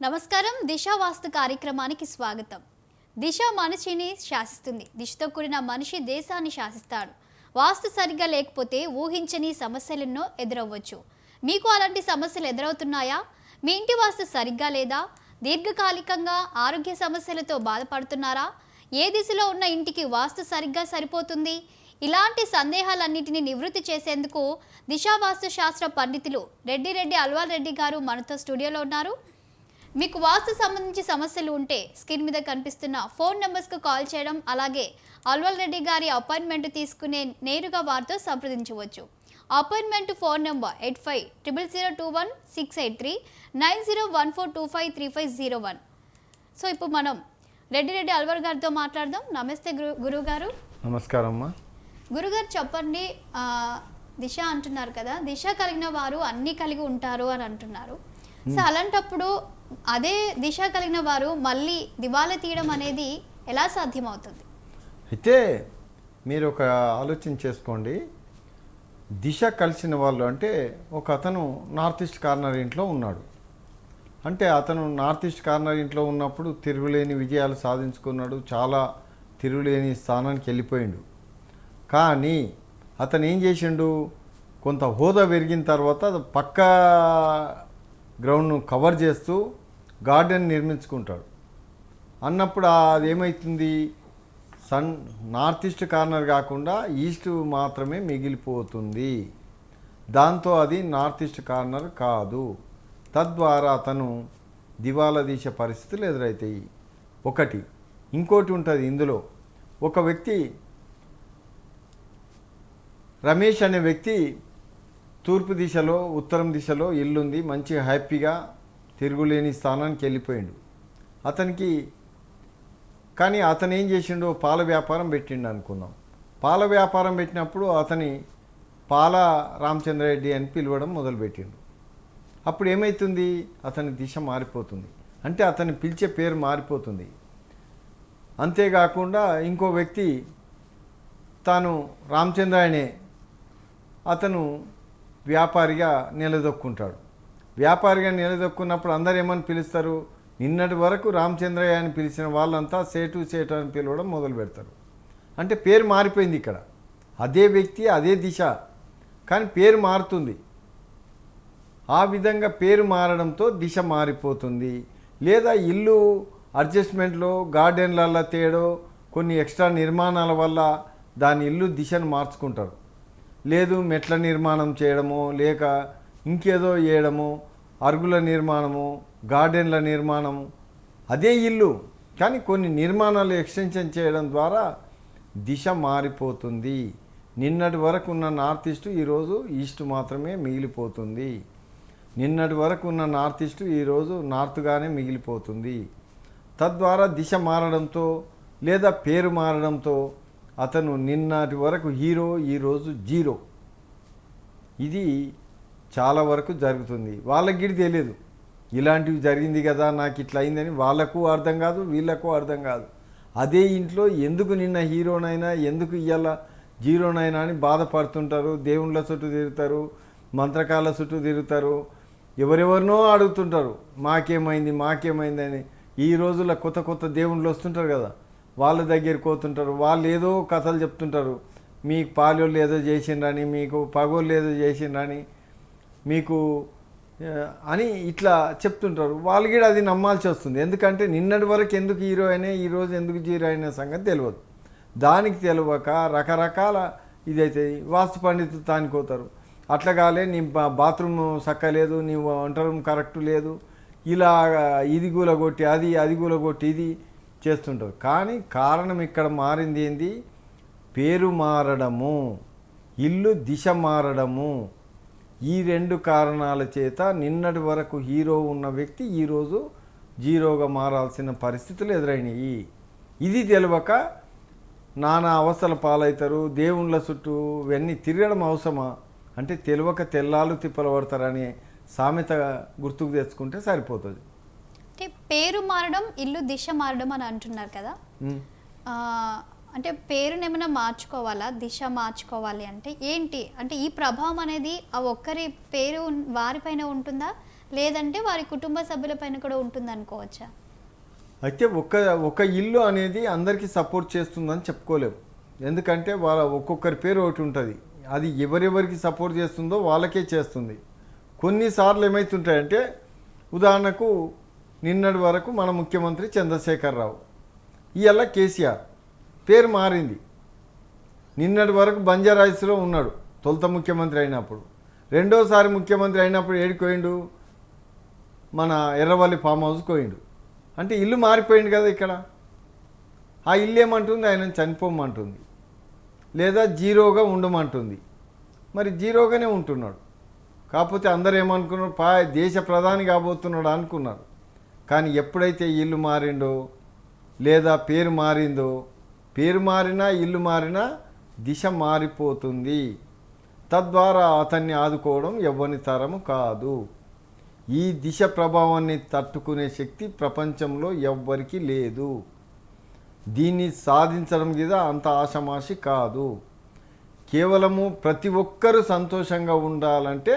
నమస్కారం. దిశ వాస్తు కార్యక్రమానికి స్వాగతం. దిశ మనిషిని శాసిస్తుంది. దిశతో కూడిన మనిషి దేశాన్ని శాసిస్తాడు. వాస్తు సరిగ్గా లేకపోతే ఊహించని సమస్యలెన్నో ఎదురవ్వచ్చు. మీకు అలాంటి సమస్యలు ఎదురవుతున్నాయా? మీ ఇంటి వాస్తు సరిగ్గా లేదా? దీర్ఘకాలికంగా ఆరోగ్య సమస్యలతో బాధపడుతున్నారా? ఏ దిశలో ఉన్న ఇంటికి వాస్తు సరిగ్గా సరిపోతుంది? ఇలాంటి సందేహాలన్నింటినీ నివృత్తి చేసేందుకు దిశా వాస్తు శాస్త్ర పండితులు రెడ్డి అల్వాల్ రెడ్డి గారు మనతో స్టూడియోలో ఉన్నారు. మీకు వాస్తు సంబంధించి సమస్యలు ఉంటే స్క్రీన్ మీద కనిపిస్తున్న ఫోన్ నెంబర్స్కు కాల్ చేయడం, అలాగే అల్వాల్ రెడ్డి గారి అపాయింట్మెంట్ తీసుకునే నేరుగా వారితో సంప్రదించవచ్చు. Appointment phone number 850021 9014253501. సో ఇప్పుడు మనం రెడ్డి అల్వాల్ గారితో మాట్లాడదాం. నమస్తే గురువు గారు. నమస్కారం అమ్మా. గురుగారు చెప్పండి, దిశ అంటున్నారు కదా, దిశ కలిగిన వారు అన్నీ కలిగి ఉంటారు అని అంటున్నారు. సో అలాంటప్పుడు అదే దిశ కలిగిన వారు మళ్ళీ దివాలా తీయడం అనేది ఎలా సాధ్యమవుతుంది? అయితే మీరు ఒక ఆలోచన చేసుకోండి. దిశ కలిసిన వాళ్ళు అంటే ఒక అతను నార్త్ ఈస్ట్ కార్నర్ ఇంట్లో ఉన్నాడు. అంటే అతను నార్త్ ఈస్ట్ కార్నర్ ఇంట్లో ఉన్నప్పుడు తిరుగులేని విజయాలు సాధించుకున్నాడు. చాలా తిరుగులేని స్థానానికి వెళ్ళిపోయిండు. కానీ అతను ఏం చేసిండు, కొంత హోదా పెరిగిన తర్వాత పక్క గ్రౌండ్ను కవర్ చేస్తూ గార్డెన్ నిర్మించుకుంటాడు. అన్నప్పుడు అది ఏమవుతుంది, నార్త్ ఈస్ట్ కార్నర్ కాకుండా ఈస్ట్ మాత్రమే మిగిలిపోతుంది. దాంతో అది నార్త్ ఈస్ట్ కార్నర్ కాదు. తద్వారా అతను దివాలా తీసే పరిస్థితులు ఎదురవుతాయి. ఒకటి. ఇంకోటి ఉంటుంది ఇందులో. ఒక వ్యక్తి, రమేష్ అనే వ్యక్తి, తూర్పు దిశలో ఉత్తరం దిశలో ఇల్లుంది, మంచి హ్యాపీగా తిరుగులేని స్థానానికి వెళ్ళిపోయిండు అతనికి. కానీ అతను ఏం చేసిండు, పాల వ్యాపారం పెట్టిండు అనుకుందాం. పాల వ్యాపారం పెట్టినప్పుడు అతని పాల రామచంద్రారెడ్డి అని పిలవడం మొదలుపెట్టిండు. అప్పుడు ఏమవుతుంది, అతని దిశ మారిపోతుంది. అంటే అతని పిలిచే పేరు మారిపోతుంది. అంతేకాకుండా ఇంకో వ్యక్తి, తాను రామచంద్రాయనే, అతను వ్యాపారిగా నిలదొక్కుంటాడు. వ్యాపారిగా నిలదొక్కున్నప్పుడు అందరు ఏమని పిలుస్తారు, నిన్నటి వరకు రామచంద్రయ్య అని పిలిచిన వాళ్ళంతా సేటు అని పిలవడం మొదలు పెడతారు. అంటే పేరు మారిపోయింది. ఇక్కడ అదే వ్యక్తి అదే దిశ, కానీ పేరు మారుతుంది. ఆ విధంగా పేరు మారడంతో దిశ మారిపోతుంది. లేదా ఇల్లు అడ్జస్ట్మెంట్లో గార్డెన్లలో తేడో కొన్ని ఎక్స్ట్రా నిర్మాణాల వల్ల దాని ఇల్లు దిశను మార్చుకుంటారు. లేదు మెట్ల నిర్మాణం చేయడమో, లేక ఇంకేదో చేయడమో, అరుగుల నిర్మాణము, గార్డెన్ల నిర్మాణము, అదే ఇల్లు కానీ కొన్ని నిర్మాణాలు ఎక్స్టెన్షన్ చేయడం ద్వారా దిశ మారిపోతుంది. నిన్నటి వరకు ఉన్న నార్త్ ఈస్ట్ ఈరోజు ఈస్ట్ మాత్రమే మిగిలిపోతుంది. నిన్నటి వరకు ఉన్న నార్త్ ఈస్ట్ ఈరోజు నార్త్గానే మిగిలిపోతుంది. తద్వారా దిశ మారడంతో లేదా పేరు మారడంతో అతను నిన్నటి వరకు హీరో ఈరోజు జీరో. ఇది చాలా వరకు జరుగుతుంది. వాళ్ళకి తెలియదు ఇలాంటివి జరిగింది కదా, నాకు ఇట్లా అయిందని. వాళ్ళకు అర్థం కాదు, వీళ్ళకు అర్థం కాదు. అదే ఇంట్లో ఎందుకు నిన్న హీరోనైనా, ఎందుకు ఇవాళ జీరోనైనా అని బాధపడుతుంటారు. దేవుళ్ళ చుట్టూ తిరుగుతారు, మంత్రకాల చుట్టూ తిరుగుతారు, ఎవరెవరినో అడుగుతుంటారు మాకేమైందని. ఈ రోజుల్లో కొత్త దేవుళ్ళు వస్తుంటారు కదా, వాళ్ళ దగ్గరికి పోతుంటారు. వాళ్ళు ఏదో కథలు చెప్తుంటారు, మీకు పాలోళ్ళు ఏదో చేసిండ్రని, మీకు పగోళ్ళు ఏదో చేసిండ్రని, మీకు అని ఇట్లా చెప్తుంటారు. వాళ్ళు కూడా అది నమ్మాల్సి వస్తుంది. ఎందుకంటే నిన్నటి వరకు ఎందుకు హీరో అయినా, ఈరోజు ఎందుకు జీరో అయిన సంగతి తెలియదు. దానికి తెలియక రకరకాల ఇదైతే వాస్తు పండితుతానికి పోతారు. అట్లా కాలే, నీ బాత్రూమ్ చక్కలేదు, నీ వంట రూమ్ కరెక్ట్ లేదు, ఇలా ఇది గూలగొట్టి అది గూలగొట్టి ఇది చేస్తుంటారు. కానీ కారణం ఇక్కడ మారింది ఏంది, పేరు మారడము, ఇల్లు దిశ మారడము. ఈ రెండు కారణాల చేత నిన్నటి వరకు హీరో ఉన్న వ్యక్తి ఈరోజు జీరోగా మారాల్సిన పరిస్థితులు ఎదురైనాయి. ఇది తెలియక నానా అవస్థల పాలవుతారు. దేవుళ్ళ చుట్టూ ఇవన్నీ తిరగడం అవసరమా అంటే తెలియక తెల్లాలు తిప్పలు పడతారని సామెత గుర్తుకు తెచ్చుకుంటే సరిపోతుంది. అంటే పేరు మారడం, ఇల్లు దిశ మారడం అని అంటున్నారు కదా, అంటే పేరుని ఏమైనా మార్చుకోవాలా, దిశ మార్చుకోవాలి అంటే ఏంటి? అంటే ఈ ప్రభావం అనేది ఆ ఒక్కరి పేరు వారిపైన ఉంటుందా, లేదంటే వారి కుటుంబ సభ్యులపైన కూడా ఉంటుంది అనుకోవచ్చా? అయితే ఒక ఇల్లు అనేది అందరికీ సపోర్ట్ చేస్తుందని చెప్పుకోలేము. ఎందుకంటే వాళ్ళ ఒక్కొక్కరి పేరు ఒకటి ఉంటుంది. అది ఎవరెవరికి సపోర్ట్ చేస్తుందో వాళ్ళకే చేస్తుంది. కొన్నిసార్లు ఏమవుతుంటాయంటే, ఉదాహరణకు నిన్నటి వరకు మన ముఖ్యమంత్రి చంద్రశేఖరరావు, ఇవాళ కేసీఆర్ పేరు మారింది. నిన్నటి వరకు బంజారాయిస్లో ఉన్నాడు తొలుత ముఖ్యమంత్రి అయినప్పుడు. రెండోసారి ముఖ్యమంత్రి అయినప్పుడు ఏడిపోయిండు, మన ఎర్రవల్లి ఫామ్ హౌస్కి పోయిండు. అంటే ఇల్లు మారిపోయింది కదా. ఇక్కడ ఆ ఇల్లు ఏమంటుంది, ఆయన చనిపోమంటుంది, లేదా జీరోగా ఉండమంటుంది. మరి జీరోగానే ఉంటున్నాడు. కాకపోతే అందరూ ఏమనుకున్నారు, దేశ ప్రధాని కాబోతున్నాడు అనుకున్నారు. కానీ ఎప్పుడైతే ఇల్లు మారిండో లేదా పేరు మారిందో, పేరు మారినా ఇల్లు మారినా దిశ మారిపోతుంది. తద్వారా అతన్ని ఆదుకోవడం ఎవ్వని తరము కాదు. ఈ దిశ ప్రభావాన్ని తట్టుకునే శక్తి ప్రపంచంలో ఎవ్వరికీ లేదు. దీన్ని సాధించడం మీద అంత ఆషమాషి కాదు. కేవలము ప్రతి ఒక్కరూ సంతోషంగా ఉండాలంటే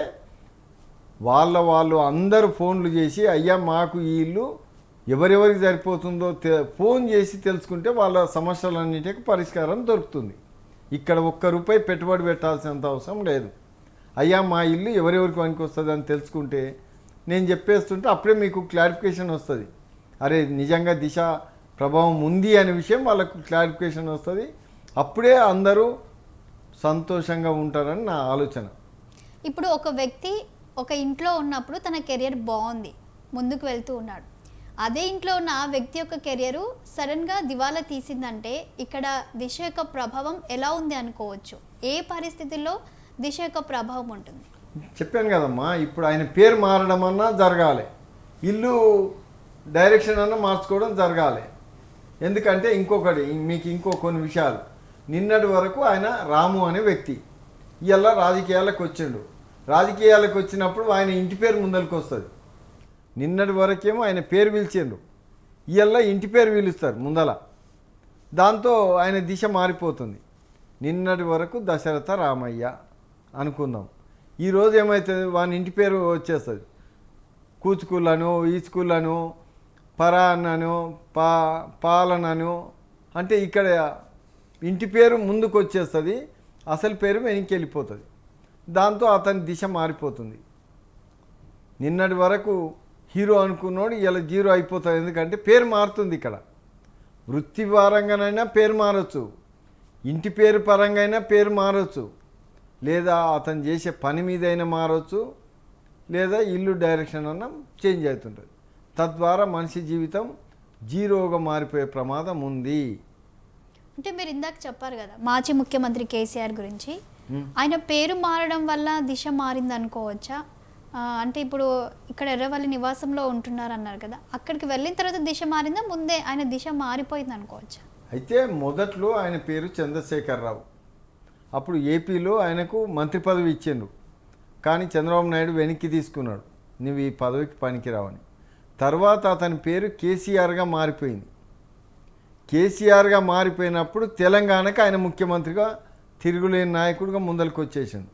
వాళ్ళు అందరూ ఫోన్లు చేసి, అయ్యా మాకు ఈ ఇల్లు ఎవరెవరికి సరిపోతుందో ఫోన్ చేసి తెలుసుకుంటే వాళ్ళ సమస్యలన్నిటికీ పరిష్కారం దొరుకుతుంది. ఇక్కడ ₹1 పెట్టుబడి పెట్టాల్సినంత అవసరం లేదు. అయ్యా మా ఇల్లు ఎవరెవరికి పనికి వస్తుంది అని తెలుసుకుంటే, నేను చెప్పేస్తుంటే అప్పుడే మీకు క్లారిఫికేషన్ వస్తుంది. అరే నిజంగా దిశ ప్రభావం ఉంది అనే విషయం వాళ్ళకు క్లారిఫికేషన్ వస్తుంది. అప్పుడే అందరూ సంతోషంగా ఉంటారని నా ఆలోచన. ఇప్పుడు ఒక వ్యక్తి ఒక ఇంట్లో ఉన్నప్పుడు తన కెరియర్ బాగుంది, ముందుకు వెళ్తూ ఉన్నాడు. అదే ఇంట్లో ఉన్న ఆ వ్యక్తి యొక్క కెరియరు సడన్గా దివాలా తీసిందంటే ఇక్కడ దిశ యొక్క ప్రభావం ఎలా ఉంది అనుకోవచ్చు? ఏ పరిస్థితుల్లో దిశ యొక్క ప్రభావం ఉంటుంది? చెప్పాను కదమ్మా, ఇప్పుడు ఆయన పేరు మారడం అన్నా జరగాలి, ఇల్లు డైరెక్షన్ అన్నా మార్చుకోవడం జరగాలి. ఎందుకంటే మీకు కొన్ని విషయాలు. నిన్నటి వరకు ఆయన రాము అనే వ్యక్తి ఇవాళ రాజకీయాలకు వచ్చిండు. రాజకీయాలకు వచ్చినప్పుడు ఆయన ఇంటి పేరు ముందరికి వస్తుంది. నిన్నటి వరకేమో ఆయన పేరు పిలిచిండు, ఇవాళ ఇంటి పేరు పిలుస్తారు ముందల. దాంతో ఆయన దిశ మారిపోతుంది. నిన్నటి వరకు దశరథ రామయ్య అనుకుందాం, ఈరోజు ఏమవుతుంది, వాని ఇంటి పేరు వచ్చేస్తుంది. కూచుకులను, ఈచుకులను, పరాన్నను, పాలనను. అంటే ఇక్కడ ఇంటి పేరు ముందుకు వచ్చేస్తుంది, అసలు పేరు వెనక్కి వెళ్ళిపోతుంది. దాంతో అతని దిశ మారిపోతుంది. నిన్నటి వరకు హీరో అనుకున్నాడు, ఇలా జీరో అయిపోతుంది. ఎందుకంటే పేరు మారుతుంది. ఇక్కడ వృత్తి పరంగానైనా పేరు మారచ్చు, ఇంటి పేరు పరంగా అయినా పేరు మారచ్చు, లేదా అతను చేసే పని మీద అయినా మారచ్చు, లేదా ఇల్లు డైరెక్షన్ అన్న చేంజ్ అవుతుంటుంది. తద్వారా మనిషి జీవితం జీరోగా మారిపోయే ప్రమాదం ఉంది. అంటే మీరు ఇందాక చెప్పారు కదా మాజీ ముఖ్యమంత్రి కేసీఆర్ గురించి, ఆయన పేరు మారడం వల్ల దిశ మారింది అనుకోవచ్చా? అంటే ఇప్పుడు ఇక్కడ ఎర్రవల్లి నివాసంలో ఉంటున్నారు అన్నారు కదా, అక్కడికి వెళ్ళిన తర్వాత దిశ మారిందా, ముందే ఆయన దిశ మారిపోయింది అనుకోవచ్చా? అయితే మొదట్లో ఆయన పేరు చంద్రశేఖరరావు. అప్పుడు ఏపీలో ఆయనకు మంత్రి పదవి ఇచ్చిండు. కానీ చంద్రబాబు నాయుడు వెనక్కి తీసుకున్నాడు, నువ్వు ఈ పదవికి పనికిరావని. తర్వాత అతని పేరు కేసీఆర్గా మారిపోయింది. కేసీఆర్గా మారిపోయినప్పుడు తెలంగాణకు ఆయన ముఖ్యమంత్రిగా తిరుగులేని నాయకుడిగా ముందరికి వచ్చేసిండు.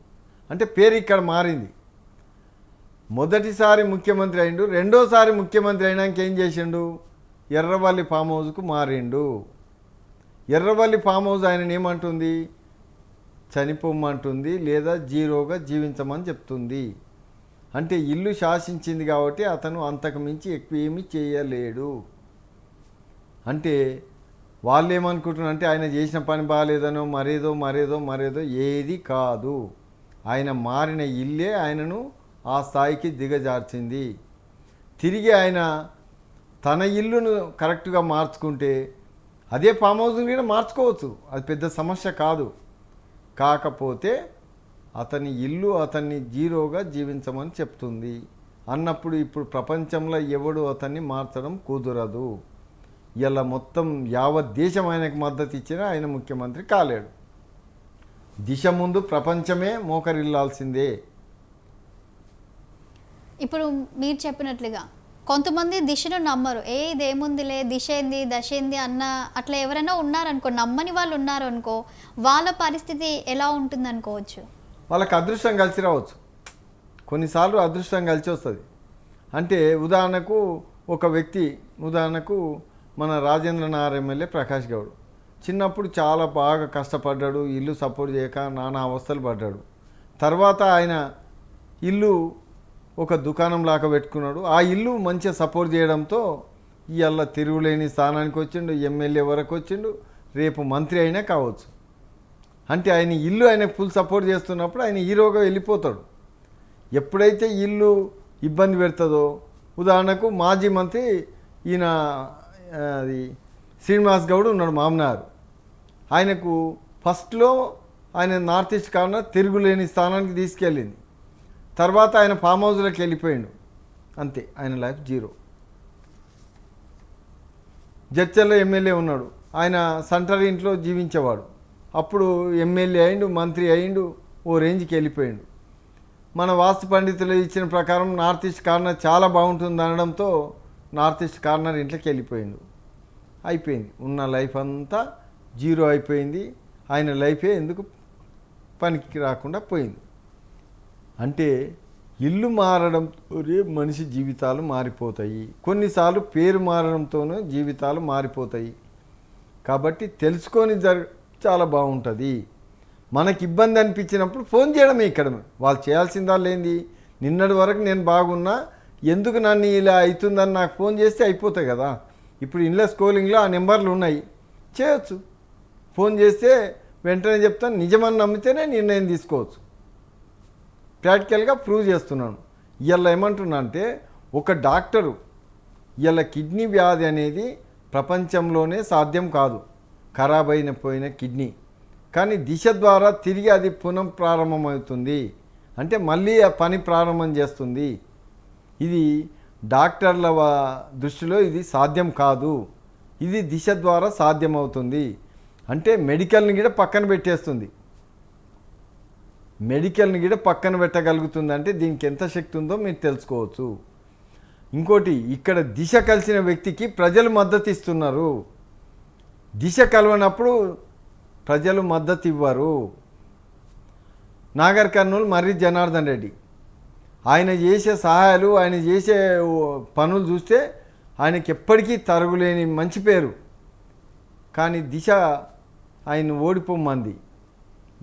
అంటే పేరు ఇక్కడ మారింది. మొదటిసారి ముఖ్యమంత్రి అయిండు, రెండోసారి ముఖ్యమంత్రి అయినాక ఏం చేసిండు, ఎర్రవల్లి ఫామ్ హౌస్కు మారిండు. ఎర్రవల్లి ఫామ్ హౌస్ ఆయన ఏమంటుంది, చనిపోమంటుంది, లేదా జీరోగా జీవించమని చెప్తుంది. అంటే ఇల్లు శాసించింది కాబట్టి అతను అంతకు మించి ఎక్కువ ఏమీ చేయలేడు. అంటే వాళ్ళు ఏమనుకుంటున్నారు అంటే ఆయన చేసిన పని బాగాలేదనో మరేదో ఏది కాదు. ఆయన మారిన ఇల్లే ఆయనను ఆ స్థాయికి దిగజార్చింది. తిరిగి ఆయన తన ఇల్లును కరెక్ట్గా మార్చుకుంటే అదే ఫామ్ హౌస్ని కూడా మార్చుకోవచ్చు, అది పెద్ద సమస్య కాదు. కాకపోతే అతని ఇల్లు అతన్ని జీరోగా జీవించమని చెప్తుంది అన్నప్పుడు ఇప్పుడు ప్రపంచంలో ఎవడు అతన్ని మార్చడం కుదరదు. ఇలా మొత్తం యావత్ దేశం ఆయనకు మద్దతు ఇచ్చినా ఆయన ముఖ్యమంత్రి కాలేడు. దిశ ముందు ప్రపంచమే మోకరిల్లాల్సిందే. ఇప్పుడు మీరు చెప్పినట్లుగా కొంతమంది దిశను నమ్మరు, ఇదేముందిలే దిశ ఏంది దశ ఏంది అన్న అట్లా ఎవరైనా ఉన్నారనుకో, నమ్మని వాళ్ళు ఉన్నారు అనుకో, వాళ్ళ పరిస్థితి ఎలా ఉంటుంది అనుకోవచ్చు? వాళ్ళకి అదృష్టం కలిసి రావచ్చు, కొన్నిసార్లు అదృష్టం కలిసి వస్తుంది. అంటే ఉదాహరణకు ఒక వ్యక్తి, ఉదాహరణకు మన రాజేంద్రనగర్ ఎమ్మెల్యే ప్రకాష్ గౌడ్ చిన్నప్పుడు చాలా బాగా కష్టపడ్డాడు, ఇల్లు సపోర్ట్ చేయక నానా అవస్థలు పడ్డాడు. తర్వాత ఆయన ఇల్లు ఒక దుకాణం లాగా పెట్టుకున్నాడు. ఆ ఇల్లు మంచిగా సపోర్ట్ చేయడంతో ఇవాళ తిరుగులేని స్థానానికి వచ్చిండు, ఎమ్మెల్యే వరకు వచ్చిండు, రేపు మంత్రి అయినా కావచ్చు. అంటే ఆయన ఇల్లు ఆయనకు ఫుల్ సపోర్ట్ చేస్తున్నప్పుడు ఆయన హీరోగా వెళ్ళిపోతాడు. ఎప్పుడైతే ఇల్లు ఇబ్బంది పెడుతుందో, ఉదాహరణకు మాజీ మంత్రి ఈయన అది శ్రీనివాస్ గౌడ్ ఉన్నాడు మామనార్. ఆయనకు ఫస్ట్లో ఆయన నార్త్ ఈస్ట్ కార్నర్ తిరుగులేని స్థానానికి తీసుకెళ్ళింది. తర్వాత ఆయన ఫామ్ హౌస్లోకి వెళ్ళిపోయాడు, అంతే, ఆయన లైఫ్ జీరో. జడ్చర్ల ఎమ్మెల్యే ఉన్నాడు, ఆయన సెంటర్ ఇంట్లో జీవించేవాడు. అప్పుడు ఎమ్మెల్యే అయిండు, మంత్రి అయిండు, ఓ రేంజ్కి వెళ్ళిపోయాడు. మన వాస్తు పండితులు ఇచ్చిన ప్రకారం నార్త్ ఈస్ట్ కార్నర్ చాలా బాగుంటుంది అనడంతో నార్త్ ఈస్ట్ కార్నర్ ఇంట్లోకి వెళ్ళిపోయాడు. అయిపోయింది, ఉన్న లైఫ్ అంతా జీరో అయిపోయింది. ఆయన లైఫే ఎందుకు పనికి రాకుండా పోయింది. అంటే ఇల్లు మారడంతో మనిషి జీవితాలు మారిపోతాయి. కొన్నిసార్లు పేరు మారడంతోనూ జీవితాలు మారిపోతాయి. కాబట్టి తెలుసుకొని చాలా బాగుంటుంది. మనకి ఇబ్బంది అనిపించినప్పుడు ఫోన్ చేయడమే. ఇక్కడ వాళ్ళు చేయాల్సిందా లేనిది, నిన్నటి వరకు నేను బాగున్నా, ఎందుకు నన్ను ఇలా అవుతుందని నాకు ఫోన్ చేస్తే అయిపోతాయి కదా. ఇప్పుడు ఇంట్లో స్క్రోలింగ్లో ఆ నెంబర్లు ఉన్నాయి, చేయొచ్చు. ఫోన్ చేస్తే వెంటనే చెప్తాను, నిజమని నమ్మితేనే నిర్ణయం తీసుకోవచ్చు. ప్రాక్టికల్గా ప్రూవ్ చేస్తున్నాను. ఇవాళ ఏమంటున్నా అంటే, ఒక డాక్టరు ఇవాళ కిడ్నీ వ్యాధి అనేది ప్రపంచంలోనే సాధ్యం కాదు, ఖరాబ్ అయిపోయిన కిడ్నీ. కానీ దిశ ద్వారా తిరిగి అది పునః ప్రారంభమవుతుంది, అంటే మళ్ళీ ఆ పని ప్రారంభం చేస్తుంది. ఇది డాక్టర్ల దృష్టిలో ఇది సాధ్యం కాదు, ఇది దిశ ద్వారా సాధ్యమవుతుంది. అంటే మెడికల్ని కూడా పక్కన పెట్టేస్తుంది. మెడికల్ని కూడా పక్కన పెట్టగలుగుతుంది. అంటే దీనికి ఎంత శక్తి ఉందో మీరు తెలుసుకోవచ్చు. ఇంకోటి, ఇక్కడ దిశ కలిసిన వ్యక్తికి ప్రజలు మద్దతు ఇస్తున్నారు. దిశ కలవనప్పుడు ప్రజలు మద్దతు ఇవ్వరు. నాగర్ కర్నూలు మర్రి జనార్దన్ రెడ్డి, ఆయన చేసే సహాయాలు, ఆయన చేసే పనులు చూస్తే ఆయనకి ఎప్పటికీ తరుగులేని మంచి పేరు. కానీ దిశ ఆయన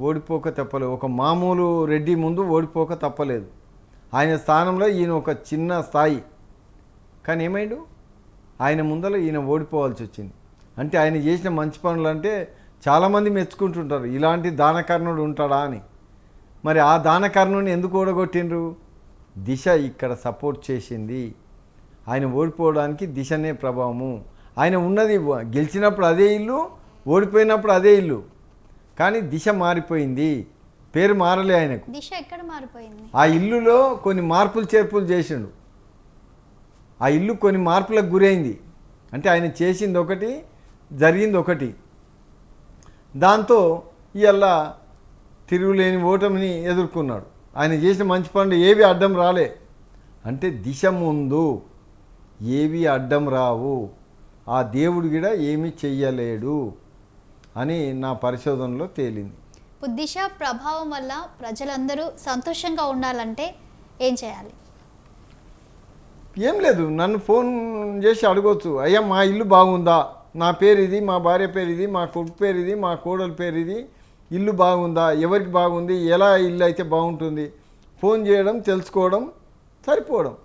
ఓడిపోక తప్పలేదు. ఒక మామూలు రెడ్డి ముందు ఓడిపోక తప్పలేదు. ఆయన స్థానంలో ఈయన ఒక చిన్న స్థాయి, కానీ ఏమైండు, ఆయన ముందర ఈయన ఓడిపోవాల్సి వచ్చింది. అంటే ఆయన చేసిన మంచి పనులు అంటే చాలామంది మెచ్చుకుంటుంటారు, ఇలాంటి దానకర్ణుడు ఉంటాడా అని. మరి ఆ దానకర్ణుని ఎందుకు ఓడగొట్టిండ్రు? దిశ ఇక్కడ సపోర్ట్ చేసింది. ఆయన ఓడిపోవడానికి దిశనే ప్రభావము. ఆయన ఉన్నది గెలిచినప్పుడు అదే ఇల్లు, ఓడిపోయినప్పుడు అదే ఇల్లు, కానీ దిశ మారిపోయింది, పేరు మారలే ఆయనకు. దిశ ఎక్కడ మారిపోయింది? ఆ ఇల్లులో కొన్ని మార్పులు చేర్పులు చేసిండు. ఆ ఇల్లు కొన్ని మార్పులకు గురైంది. అంటే ఆయన చేసింది ఒకటి, జరిగింది ఒకటి. దాంతో ఇవాళ తిరుగులేని ఓటమిని ఎదుర్కొన్నాడు. ఆయన చేసిన మంచి పనులు ఏవి అడ్డం రాలే. అంటే దిశ ముందు ఏవి అడ్డం రావు, ఆ దేవుడు కూడా ఏమీ చెయ్యలేడు అని నా పరిశోధనలో తేలింది. ఇప్పుడు దిశ ప్రభావం వల్ల ప్రజలందరూ సంతోషంగా ఉండాలంటే ఏం చేయాలి? ఏం లేదు, నన్ను ఫోన్ చేసి అడగవచ్చు, అయ్యా మా ఇల్లు బాగుందా, నా పేరు ఇది, మా భార్య పేరు ఇది, మా కొడుకు పేరు ఇది, మా కోడల పేరు ఇది, ఇల్లు బాగుందా, ఎవరికి బాగుంది, ఎలా ఇల్లు అయితే బాగుంటుంది, ఫోన్ చేయడం, తెలుసుకోవడం, సరిపోవడం.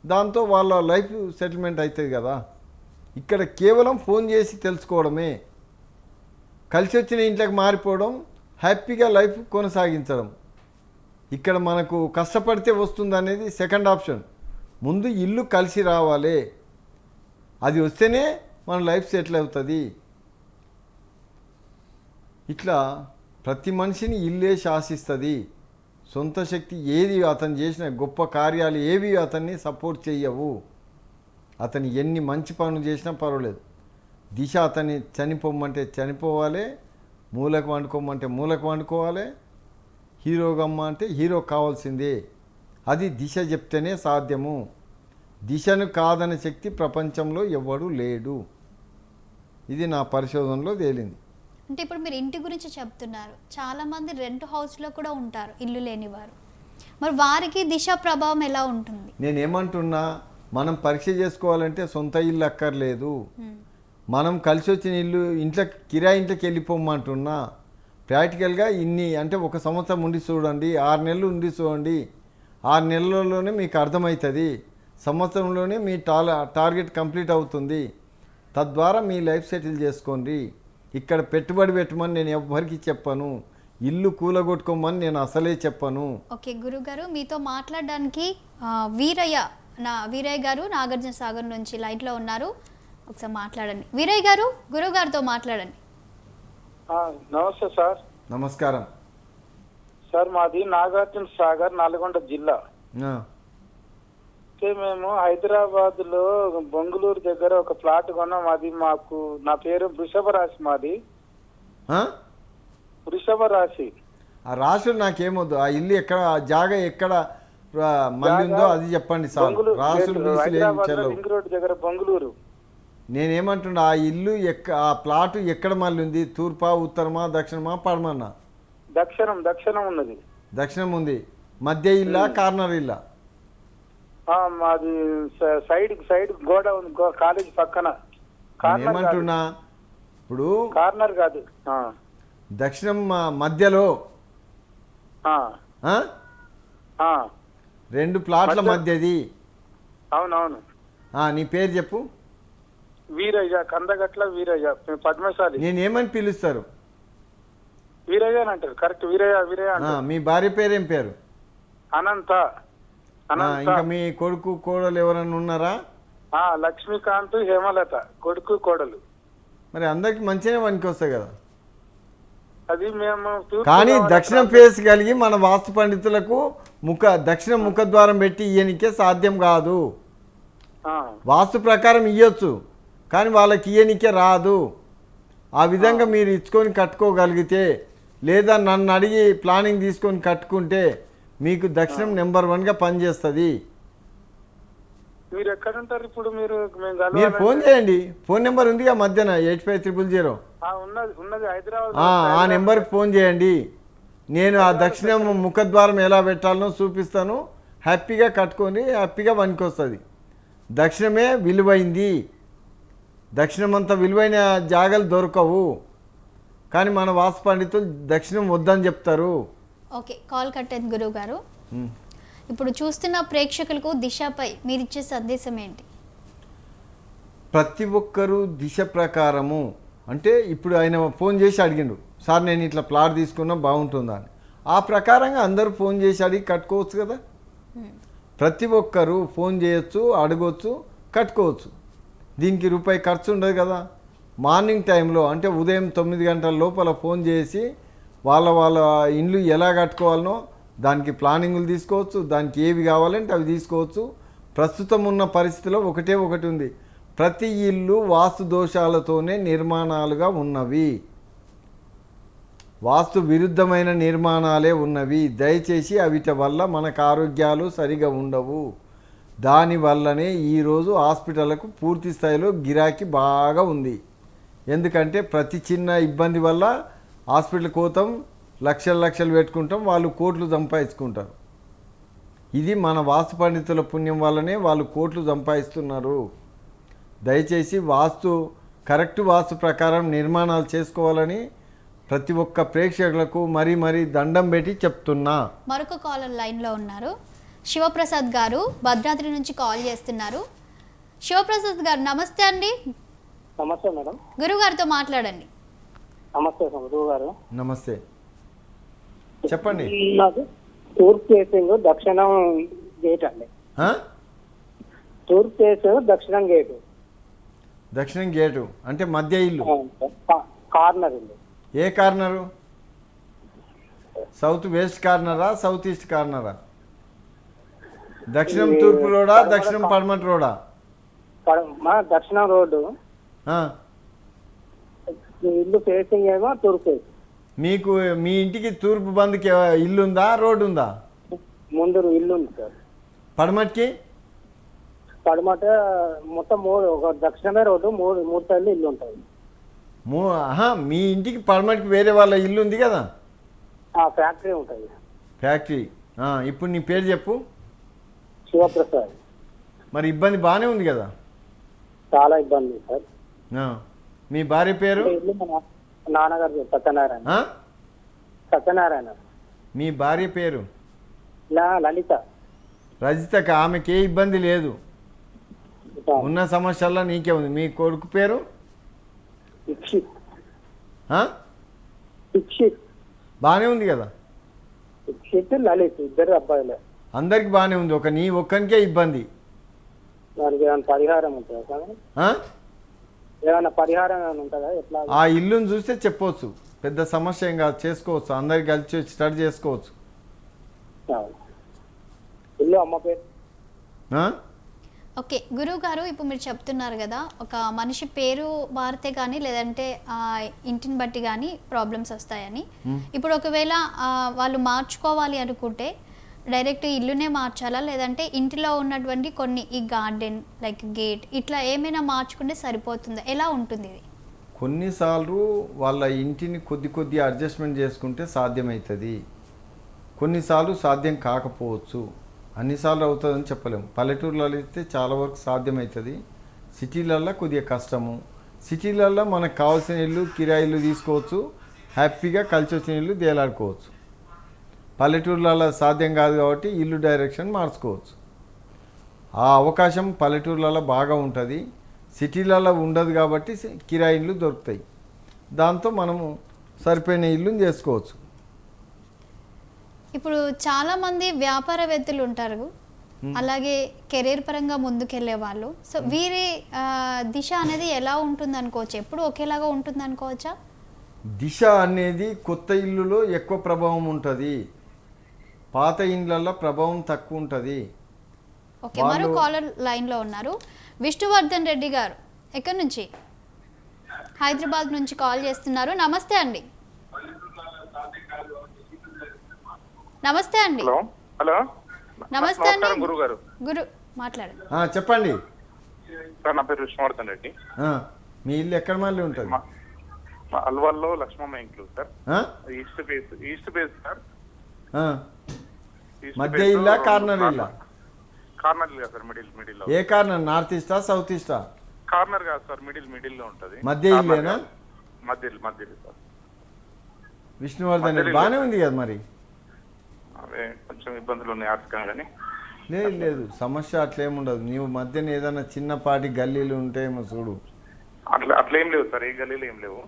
దాంతో వాళ్ళ లైఫ్ సెటిల్మెంట్ అవుతుంది కదా. ఇక్కడ కేవలం ఫోన్ చేసి తెలుసుకోవడమే, కలిసి వచ్చిన ఇంట్లోకి మారిపోవడం, హ్యాపీగా లైఫ్ కొనసాగించడం. ఇక్కడ మనకు కష్టపడితే వస్తుంది అనేది సెకండ్ ఆప్షన్. ముందు ఇల్లు కలిసి రావాలి, అది వస్తేనే మన లైఫ్ సెటిల్ అవుతుంది. ఇట్లా ప్రతి మనిషిని ఇల్లే శాసిస్తుంది. సొంత శక్తి ఏది అతను చేసిన గొప్ప కార్యాలు ఏవి అతన్ని సపోర్ట్ చేయవు. అతను ఎన్ని మంచి పనులు చేసినా పర్వాలేదు, దిశ అతన్ని చనిపోమంటే చనిపోవాలి, మూలకు వండుకోమంటే మూలకు వండుకోవాలి, హీరోగమ్మ అంటే హీరో కావాల్సిందే. అది దిశ చెప్తేనే సాధ్యము. దిశను కాదనే శక్తి ప్రపంచంలో ఎవ్వడూ లేడు. ఇది నా పరిశోధనలో తేలింది. అంటే ఇప్పుడు మీరు ఇంటి గురించి చెప్తున్నారు, చాలామంది రెంట్ హౌస్లో కూడా ఉంటారు, ఇల్లు లేని వారు. మరి వారికి దిశ ప్రభావం ఎలా ఉంటుంది? నేనేమంటున్నా, మనం పరీక్ష చేసుకోవాలంటే సొంత ఇల్లు అక్కర్లేదు. మనం కలిసి వచ్చిన ఇల్లు ఇంట్లో కిరాయి ఇంట్లోకి వెళ్ళిపోమంటున్నా. ప్రాక్టికల్గా ఇన్ని అంటే 1 సంవత్సరం ఉండి చూడండి, 6 నెలలు ఉండి చూడండి. 6 నెలల్లోనే మీకు అర్థమవుతుంది. సంవత్సరంలోనే మీ టార్గెట్ కంప్లీట్ అవుతుంది. తద్వారా మీ లైఫ్ సెటిల్ చేసుకోండి. ఇక్కడ పెట్టుబడి పెట్టమని నేను ఎవ్వరికి చెప్పను. ఇల్లు కూలగొట్టుకోమని నేను అసలే చెప్పను. ఓకే గురుగారు, మీతో మాట్లాడడానికి వీరయ్య గారు నాగార్జున సాగర్ నుంచి లైట్లో ఉన్నారు. ఒకసారి మాట్లాడండి. వీరయ్య గారు, గురువు గారితో మాట్లాడండి. నమస్తే సార్. నమస్కారం సార్, మాది నాగార్జున సాగర్, నల్గొండ జిల్లా. మేము హైదరాబాద్ లో బొంగుళూరు దగ్గర ఒక ప్లాట్ కొన్నాం. అది నా పేరు వృషభ రాశి. మాది వృషభ రాశి. ఆ రాశులు నాకేమొద్దు. ఆ ఇల్లు ఎక్కడ, ఆ జాగా ఎక్కడ మళ్ళీ ఉందో అది చెప్పండి సార్. రాసులు రింగ్ రోడ్ దగ్గర బొంగుళూరు. నేనేమంటున్నా, ఆ ఇల్లు ఆ ప్లాట్ ఎక్కడ మళ్ళీ ఉంది? తూర్పా, ఉత్తరమా, దక్షిణమా, పడమన్నా? దక్షిణం ఉన్నది. దక్షిణం ఉంది. మధ్య ఇల్లా, కార్నర్ ఇల్లా? మాది సైడ్ గోడ ఉంది, కాలేజ్ పక్కన. ఏమంటున్నా ఇప్పుడు, కార్నర్ కాదు, దక్షిణం మధ్యలో 2 ప్లాట్ల మధ్యది. అవునవును. నీ పేరు చెప్పు. వీరయ్య, కందగట్ల వీరయ్య, పద్మశాలి. నేనేమని పిలుస్తారు? వీరయ్య అని అంటారు. కరెక్ట్, వీరయ్య అంటారు. మీ భార్య పేరేం పేరు? అనంత. ఇంకా మీ కొడుకు కోడలు ఎవరన్నా ఉన్నారా? లక్ష్మీకాంత్, హేమలత, కొడుకు కోడలు. మరి అందరికి మంచిగానే పనికి వస్తాయి కదా. అది మేము కానీ దక్షిణం ఫేస్ కలిగి మన వాస్తు పండితులకు దక్షిణ ముఖద్వారం పెట్టి ఇయ్యనికే సాధ్యం కాదు. వాస్తు ప్రకారం ఇయ్యొచ్చు, కానీ వాళ్ళకి ఇయ్యనికే రాదు. ఆ విధంగా మీరు ఇచ్చుకొని కట్టుకోగలిగితే, లేదా నన్ను అడిగి ప్లానింగ్ తీసుకొని కట్టుకుంటే మీకు దక్షిణం నెంబర్ 1గా పనిచేస్తుంది. మీరు ఎక్కడ ఉంటారు ఇప్పుడు? మీరు ఫోన్ చేయండి. ఫోన్ నెంబర్ ఉందిగా మధ్యన 8500. ఉన్నది హైదరాబాద్. ఆ నెంబర్కి ఫోన్ చేయండి. నేను ఆ దక్షిణం ముఖద్వారం ఎలా పెట్టాలనో చూపిస్తాను. హ్యాపీగా కట్టుకొని హ్యాపీగా పనికి వస్తుంది. దక్షిణమే విలువైంది. దక్షిణం అంత విలువైన జాగాలు దొరకవు. కానీ మన వాస్తు పండితులు దక్షిణం వద్దని చెప్తారు. ఓకే, కాల్ కట్టేది గురువు గారు. ఇప్పుడు చూస్తున్న ప్రేక్షకులకు దిశపై మీరు ఇచ్చే సందేశం ఏంటి? ప్రతి ఒక్కరూ దిశ ప్రకారము, అంటే ఇప్పుడు ఆయన ఫోన్ చేసి అడిగిండు, సార్ నేను ఇట్లా ప్లాట్ తీసుకున్నా బాగుంటుందా అని. ఆ ప్రకారంగా అందరూ ఫోన్ చేసి అడిగి కట్టుకోవచ్చు కదా. ప్రతి ఒక్కరూ ఫోన్ చేయొచ్చు, అడగవచ్చు, కట్టుకోవచ్చు. దీనికి రూపాయి ఖర్చు ఉండదు కదా. మార్నింగ్ టైంలో అంటే ఉదయం 9 గంటల లోపల ఫోన్ చేసి వాళ్ళ ఇండ్లు ఎలా కట్టుకోవాలనో దానికి ప్లానింగులు తీసుకోవచ్చు. దానికి ఏవి కావాలంటే అవి తీసుకోవచ్చు. ప్రస్తుతం ఉన్న పరిస్థితిలో ఒకటి ఉంది, ప్రతి ఇల్లు వాస్తు దోషాలతోనే నిర్మాణాలుగా ఉన్నవి. వాస్తు విరుద్ధమైన నిర్మాణాలే ఉన్నవి. దయచేసి అవిటి వల్ల మనకు ఆరోగ్యాలు సరిగా ఉండవు. దానివల్లనే ఈరోజు హాస్పిటళ్లకు పూర్తి స్థాయిలో గిరాకీ బాగా ఉంది. ఎందుకంటే ప్రతి చిన్న ఇబ్బంది వల్ల హాస్పిటల్ కోతాం, లక్షలు పెట్టుకుంటాం, వాళ్ళు కోట్లు సంపాదించుకుంటారు. ఇది మన వాస్తు పండితుల పుణ్యం వల్లనే వాళ్ళు కోట్లు సంపాదిస్తున్నారు. దయచేసి కరెక్ట్ వాస్తు ప్రకారం నిర్మాణాలు చేసుకోవాలని ప్రతి ఒక్క ప్రేక్షకులకు మరీ దండం పెట్టి చెప్తున్నా. మరొక కాలర్ లైన్లో ఉన్నారు. శివప్రసాద్ గారు భద్రాద్రి నుంచి కాల్ చేస్తున్నారు. శివప్రసాద్ గారు నమస్తే అండి. నమస్తే మేడం. గురువు గారితో మాట్లాడండి. నమస్తే గురువు గారు. నమస్తే, చెప్పండి. నాకు తూర్పు ఫేసింగ్ దక్షిణం గేట్ అండి. తూర్పు ఫేస్ దక్షిణం గేటు. దక్షిణం గేటు అంటే మధ్య ఇల్లు, కార్నర్ ఇల్లు. ఏ కార్నరు? సౌత్ వెస్ట్ కార్నరా, సౌత్ ఈస్ట్ కార్నరా? దక్షిణం తూర్పు రోడా, దక్షిణం పడమటి రోడా? దక్షిణం రోడ్డు. ఇల్లు ఫేసింగ్ ఏమో తూర్పు ఫేస్. మీకు మీ ఇంటికి తూర్పు బందుకి ఇల్లు ఉందా, రోడ్డు ఉందా? ముందు ఇల్లు ఉంది సార్. పడమటికి? పడమట మొత్తం ఒక దక్షిణమే రోడ్డు, మూడు సైడ్లు ఇల్లు ఉంటాయి. మీ ఇంటికి పడమటికి వేరే వాళ్ళ ఇల్లు ఉంది కదా? ఫ్యాక్టరీ ఉంటుంది. ఫ్యాక్టరీ. ఇప్పుడు నీ పేరు చెప్పు. శివప్రసాద్. మరి ఇబ్బంది బాగానే ఉంది కదా. చాలా ఇబ్బంది సార్. ఆ. మీ భార్య పేరు? అంటే ఇల్లు మా నాన్నగారు పేరు సత్యనారాయణ. ఆ? సత్యనారాయణ. మీ భార్య పేరు? లలిత. రజితకి, ఆమెకి ఏ ఇబ్బంది లేదు. ఉన్న సమస్యల్లో నీకే ఉంది. మీ కొడుకు పేరు? దీక్షిత్. ఆ? దీక్షిత్. బాగానే ఉంది కదా. దీక్షిత్ లలిత్ ఇద్దరు అబ్బాయిలే. అందరికి బాగానే ఉంది, ఒక నీ ఒక్కనికే ఇబ్బంది. దానికి ఏమైనా పరిహారం ఉంటుందా సార్? ఆ? ఏమైనా పరిహారం ఏమైనా ఉంటుందా? ఎట్లా? ఆ ఇల్లుని చూస్తే చెప్పవచ్చు, పెద్ద సమస్య ఏం కాదు, చేసుకోవచ్చు, అందరికి కలిసి వచ్చి స్టార్ట్ చేసుకోవచ్చు. ఇల్లు అమ్మ పేరు. ఆ? ఓకే గురువు గారు, ఇప్పుడు మీరు చెప్తున్నారు కదా ఒక మనిషి పేరు మారితే కానీ లేదంటే ఇంటిని బట్టి కానీ ప్రాబ్లమ్స్ వస్తాయని. ఇప్పుడు ఒకవేళ వాళ్ళు మార్చుకోవాలి అనుకుంటే డైరెక్ట్ ఇల్లునే మార్చాలా, లేదంటే ఇంటిలో ఉన్నటువంటి కొన్ని ఈ గార్డెన్ లైక్ గేట్ ఇట్లా ఏమైనా మార్చుకుంటే సరిపోతుందా, ఎలా ఉంటుంది ఇది? కొన్నిసార్లు వాళ్ళ ఇంటిని కొద్ది అడ్జస్ట్మెంట్ చేసుకుంటే సాధ్యమవుతుంది, కొన్నిసార్లు సాధ్యం కాకపోవచ్చు. అన్నిసార్లు అవుతుందని చెప్పలేము. పల్లెటూరులలో అయితే చాలా వరకు సాధ్యమవుతుంది, సిటీలల్లో కొద్దిగా కష్టము. సిటీలల్లో మనకు కావాల్సిన ఇల్లు కిరాయిలు తీసుకోవచ్చు, హ్యాపీగా కలిసి వచ్చిన ఇల్లు దేలాడుకోవచ్చు. పల్లెటూర్లలో సాధ్యం కాదు కాబట్టి ఇల్లు డైరెక్షన్ మార్చుకోవచ్చు. ఆ అవకాశం పల్లెటూర్లలో బాగా ఉంటుంది, సిటీలలో ఉండదు కాబట్టి కిరాయి ఇల్లు దొరుకుతాయి. దాంతో మనము సరిపోయిన ఇల్లుని చేసుకోవచ్చు. ఇప్పుడు చాలామంది వ్యాపారవేత్తలు ఉంటారు, అలాగే కెరీర్ పరంగా ముందుకెళ్ళే వాళ్ళు. సో వీరి దిశ అనేది ఎలా ఉంటుంది అనుకోవచ్చు, ఎప్పుడు ఒకేలాగా ఉంటుంది అనుకోవచ్చా? దిశ అనేది కొత్త ఇల్లులో ఎక్కువ ప్రభావం ఉంటుంది, పాత ఇండ్లలో ప్రభావం తక్కువ ఉంటుంది. ఓకే, మరో కాలర్ లైన్లో ఉన్నారు. విష్ణువర్ధన్ రెడ్డి గారు ఎక్కడి నుంచి? హైదరాబాద్ నుంచి కాల్ చేస్తున్నారు. నమస్తే అండి. నమస్తే అండి. హలో. హలో నమస్తే అండి. గురుగారు. గురు మాట్లాడండి. చెప్పండి సార్, నా పేరు విష్ణువర్ధన్ రెడ్డి. మీ ఇల్లు ఎక్కడ మళ్ళీ ఉంటుంది? మా అల్వాల్లో లక్ష్మమ్మ ఇంట్లో సార్. East face sir. మధ్య ఇల్లా కార్నర్ ఇల్లా? కార్నర్ ఇల్లు సార్, మిడిల్. ఏ కార్నర్, నార్త్ ఈస్టా సౌత్ ఈస్టా? కార్నర్ కాదు సార్, మిడిల్ లో ఉంటది. మధ్య ఇల్లేనా? మధ్య సార్. విష్ణువర్ధన్ బాగానే ఉంది కదా. మరి అవే కొంచెం ఇబ్బందులు ఉన్నాయి ఆర్థికంగానే. లేదు సమస్య అట్లేముండదు. నీవు మధ్యన ఏదైనా చిన్నపాటి గల్లీలు ఉంటాయేమో చూడు. అట్లా ఏం లేవు సార్, ఏ గల్లీలు ఏం లేవు.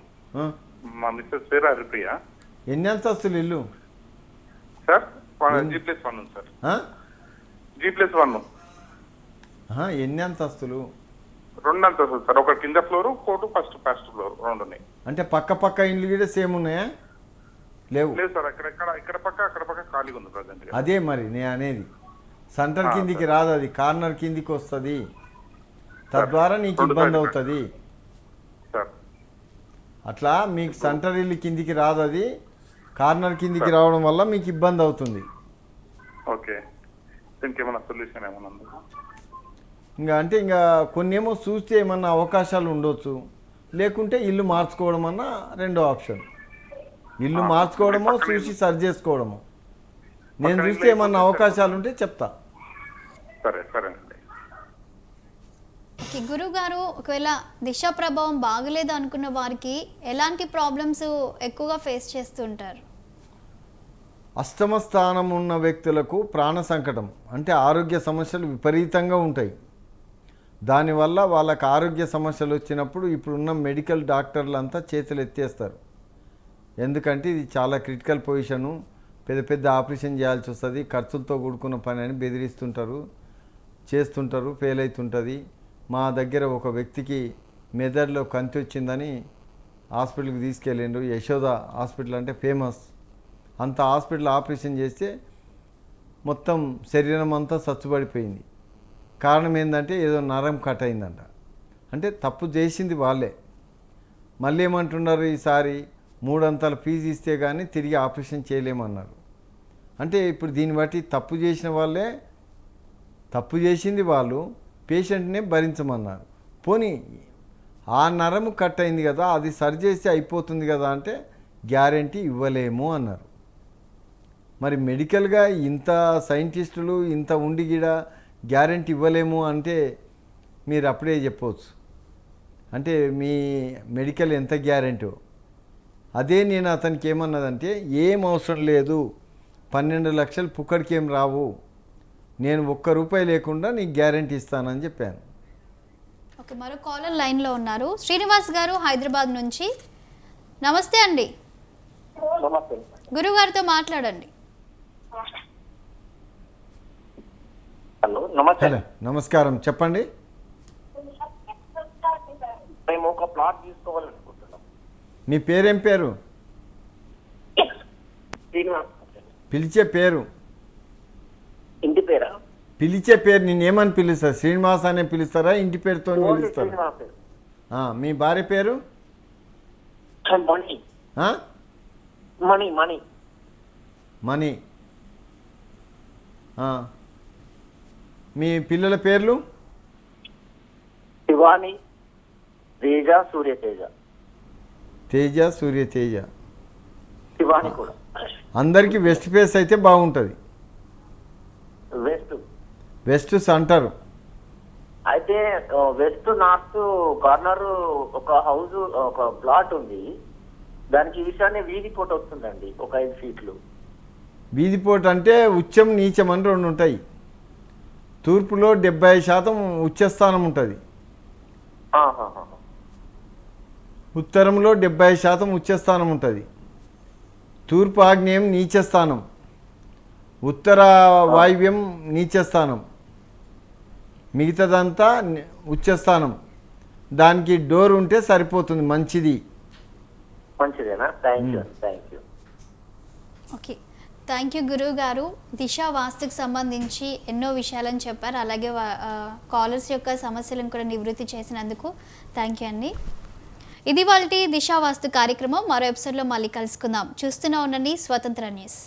మా మిస్సెస్ పేరు హరిప్రియ. ఎన్ని అంతస్తులు ఇల్లు సార్? G+1 ఉంది సార్. G+1. ఎన్ని అంతస్తులు? 2 అంతస్తులు సార్. ఒక కింద ఫ్లోర్, కోర్టు ఫస్ట్ ఫ్లోర్, 2 ఉన్నాయి. అంటే పక్క ఇండ్లు కూడా సేమ్ ఉన్నాయా? లేవు. లేదు సార్, ఇక్కడ పక్క ఖాళీగా ఉంది ప్రజెంట్. అదే మరి నేను అనేది, సెంటర్ కిందికి రాదు, అది కార్నర్ కిందికి వస్తుంది, తద్వారా నీకు ఇబ్బంది అవుతుంది. అట్లా మీకు సెంటర్ ఇల్లు కిందికి రాదు, అది కార్నర్ కిందికి రావడం వల్ల మీకు ఇబ్బంది అవుతుంది. ఓకే, ఇంకేమైనా సొల్యూషన్ ఏమన్నా? ఇంకా కొన్ని ఏమో చూస్తే ఏమన్నా అవకాశాలు ఉండొచ్చు, లేకుంటే ఇల్లు మార్చుకోవడం అన్న రెండో ఆప్షన్. ఇల్లు మార్చుకోవడమో చూసి సరి చేసుకోవడమో. నేను చూస్తే ఏమన్నా అవకాశాలు ఉంటే చెప్తా. సరేనండి. గురువు గారు, ఒకవేళ దిశ ప్రభావం బాగలేదు అనుకున్న వారికి ఎలాంటి ప్రాబ్లమ్స్ ఎక్కువగా ఫేస్ చేస్తుంటారు? అష్టమ స్థానం ఉన్న వ్యక్తులకు ప్రాణ సంకటం అంటే ఆరోగ్య సమస్యలు విపరీతంగా ఉంటాయి. దానివల్ల వాళ్ళకి ఆరోగ్య సమస్యలు వచ్చినప్పుడు ఇప్పుడున్న మెడికల్ డాక్టర్లు అంతా చేతులు ఎత్తేస్తారు. ఎందుకంటే ఇది చాలా క్రిటికల్ పొజిషను, పెద్ద ఆపరేషన్ చేయాల్సి వస్తుంది, ఖర్చులతో కూడుకున్న పని అని బెదిరిస్తుంటారు, చేస్తుంటారు, ఫెయిల్ అవుతుంటుంది. మా దగ్గర ఒక వ్యక్తికి మెదడులో కంతి వచ్చిందని హాస్పిటల్కి తీసుకెళ్ళిండు. యశోద హాస్పిటల్ అంటే ఫేమస్. అంత హాస్పిటల్ ఆపరేషన్ చేస్తే మొత్తం శరీరం అంతా సచ్చుబడిపోయింది. కారణం ఏంటంటే ఏదో నరం కట్ అయిందంట. అంటే తప్పు చేసింది వాళ్ళే. మళ్ళీ ఏమంటున్నారు, ఈసారి 3 అంతల ఫీజు ఇస్తే కానీ తిరిగి ఆపరేషన్ చేయలేమన్నారు. అంటే ఇప్పుడు దీన్ని బట్టి తప్పు చేసిన వాళ్ళే, తప్పు చేసింది వాళ్ళు, పేషెంట్నే భరించమన్నారు. పోనీ ఆ నరము కట్ అయింది కదా, అది సరి చేస్తే అయిపోతుంది కదా అంటే గ్యారంటీ ఇవ్వలేము అన్నారు. మరి మెడికల్గా ఇంత సైంటిస్టులు ఇంత ఉండి గిడ గ్యారెంటీ ఇవ్వలేము అంటే మీరు అప్పుడే చెప్పవచ్చు. అంటే మీ మెడికల్ ఎంత గ్యారెంటీ. అదే నేను అతనికి ఏమన్నదంటే ఏం అవసరం లేదు, 12 లక్షలు పుక్కడికి ఏం రావు, నేను ₹1 లేకుండా నీకు గ్యారెంటీ ఇస్తానని చెప్పాను. ఓకే, మరో కాలర్ లైన్లో ఉన్నారు. శ్రీనివాస్ గారు హైదరాబాద్ నుంచి. నమస్తే అండి, నమస్తే. గురుగారితో మాట్లాడండి. హలో, నమస్తే. హలో, నమస్కారం, చెప్పండి. మేము ఒక ప్లాట్ తీసుకోవాలనుకుంటున్నాం. మీ పేరేం పేరు? శ్రీనివాస్. పిలిచే పేరు, ఇంటి పేరా? పిలిచే పేరు నేనేమని పిలుస్తారు? శ్రీనివాస్ అనే పిలుస్తారా, ఇంటి పేరుతో ఓన్లీ పిలుస్తారా? శ్రీనివాస్. మీ భార్య పేరు? మణి. ఆ? మణి మణి మణి. మీ పిల్లల పేర్లు? శివాని, తేజ, సూర్యతేజ. తేజ, సూర్యతేజ. శివాని కూడా. అందరికీ వెస్ట్ ఫేస్ అయితే బాగుంటుంది. వెస్ట్. West centre. అయితే వెస్ట్ నార్త్ కార్నర్ ఒక హౌస్, ఒక ప్లాట్ ఉంది. దానికి ఈశాన్య వీధి పూట వస్తుందండి, ఒక 5 ఫీట్లు. వీధిపోటు అంటే ఉచ్చం నీచం అని 2 ఉంటాయి. తూర్పులో 70% ఉచ్చస్థానం ఉంటుంది, ఆహాహా. ఉత్తరంలో 70% ఉచ్చస్థానం ఉంటుంది, తూర్పు ఆగ్నేయం నీచస్థానం, ఉత్తర వాయువ్యం నీచస్థానం, మిగతాదంతా ఉచ్చస్థానం. దానికి డోర్ ఉంటే సరిపోతుంది, మంచిది. మంచిదేనా? Thank you. Okay, thank you గురువు గారు. దిశ వాస్తుకు సంబంధించి ఎన్నో విషయాలను చెప్పారు. అలాగే కాలర్స్ యొక్క సమస్యలను కూడా నివృత్తి చేసినందుకు థ్యాంక్ యూ అండి. ఇది వాళ్ళ దిశ వాస్తు కార్యక్రమం. మరో ఎపిసోడ్లో మళ్ళీ కలుసుకుందాం. చూస్తూనే ఉండండి స్వతంత్ర న్యూస్.